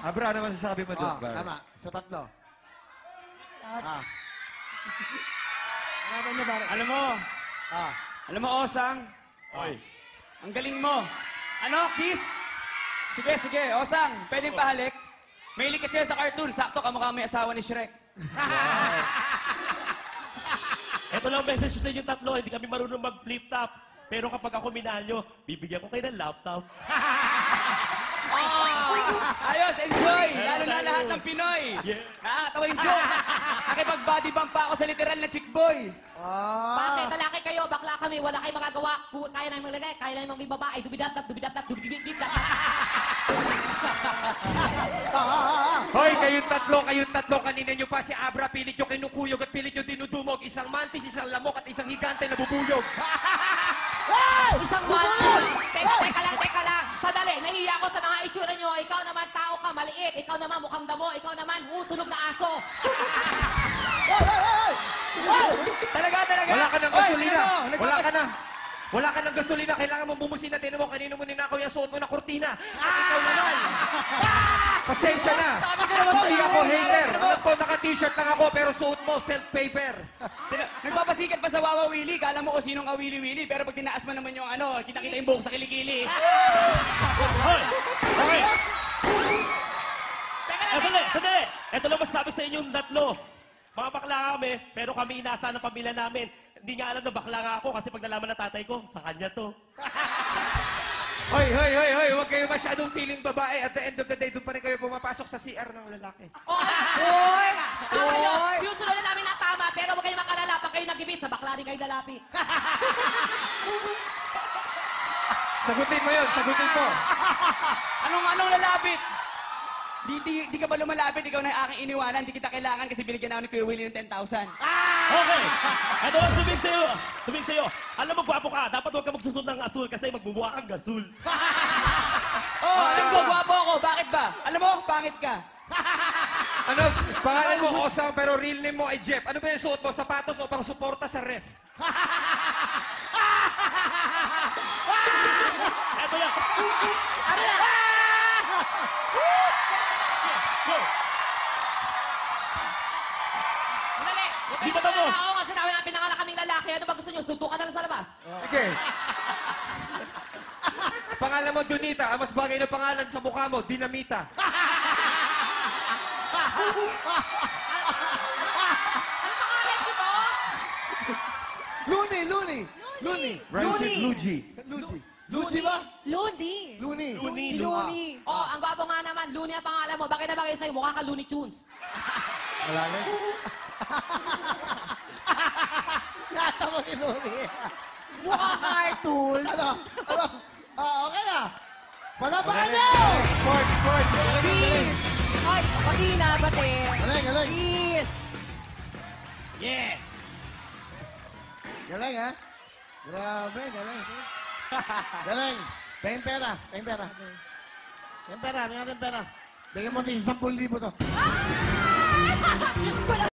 Abra, ano masasabi mo doon, Bar? Tama. Sa tatlo. Ah. Alam mo, Osang, Oy. ang galing mo. Ano, kiss? Sige, sige, Osang, pwedeng pahalik? Mahilig kasi sa cartoon, sakto kamukha mo yung asawa ni Shrek. Ito lang ang message ko sa inyo tatlo, hindi kami marunong mag-flip top. Pero kapag ako minalyo, bibigyan ko kayo ng laptop. Ayos, enjoy! Lalo na lahat ng Pinoy. Yeah. Nakakatawa yung joke. Nakipag-body bump pa ako sa literal na chick boy. Bakit? Lalaki kayo, bakla kami, wala kayong magagawa. Kaya namin maglagay, kaya namin maging babae. Dubidap-tap, dubidap-tap, dubidip-dip. Hoy, kayong tatlo, kanina nyo pa si Abra, pilit nyo kinukuyog at pilit nyo dinudumog. Isang mantis, isang lamok at isang higante na bubuyog. Isang mantis. Teka lang. Sandali, nahiya ako sa mga itsura nyo. Ikaw naman, tao ka, maliit. Ikaw naman, mukhang damo. Ikaw naman, sunog na aso. Talaga. Wala ka ng gasolina. Hoy, Wala ka ng gasolina. Kailangan mong bumusin na din mo. Kanino mo ninakaw yung suot mo na kurtina. At ikaw naman. Pasensya na. Hindi ako hater. Alam ko, naka-t-shirt lang ako, pero suot mo, felt paper. Nagpapasikat pa sa Wawa Willy. Kala mo kung sinong Willy. Pero pag tinaas mo naman yung kita-kita yung buhok sa kilikili. Hoy! Okay! Sandali! Ito lang masasabi sa inyong tatlo. Mga bakla kami, pero kami inasa ng pamilya namin. Hindi nga alam na bakla nga ako kasi pag nalaman ng tatay ko, sa kanya to. Hoy! Huwag kayo masyadong feeling babae. At the end of the day, doon pa rin kayo pumapasok sa CR ng lalaki. Hoy! Sinusunod na namin na tama, pero huwag kayo makalala. Pag kayo nagibit, sa bakla rin kayo lalapit. Sagutin mo yun, sagutin mo. Anong lalapit? Di ka ba lumalapit? Ikaw na yung aking iniwanan. Di kita kailangan kasi binigyan ako ni Kuya Willie ng 10,000. Okay! Ito lang sabihin sa'yo. Alam mo, gwapo ka. Dapat huwag ka magsusot ng asul kasi magbubuha kang gasul. Alam ko, gwapo ako. Bakit ba? Alam mo, pangit ka. Ano, pangalan mo Osang pero real name mo ay Jeff. Ano ba yung suot mo? Sapatos o pang suporta sa ref? Ito yan. Ano na? Go! Dali! Di ba tapos? Ako nga sinabi na pinangalan kaming lalaki. Ano ba gusto nyo? Suntukan na lang sa labas. Sige. Pangalan mo Donita. Ang mas bagay na pangalan sa mukha mo, Dinamita. Ano pangalan ko to? Looney. Rhymes with Luigi. Luigi ba? Looney. Looney. Looney. Oh, ang gwapo nga naman. Looney ang pangalan mo. Bakit na bagay sa'yo? Mukha ka Looney Tunes. Wala na. Natawa si Looney. Mukha cartoons. Ano? Okay na. Palabahan niyo! Sports. Peace! Ay, pag-ina, bate. Galing. Peace! Yeah! Galing, ha? Grabe, galing. Galing. Pahing pera. Bigyan natin pera. Bigyan mo natin 10,000 to. Diyos ko lang.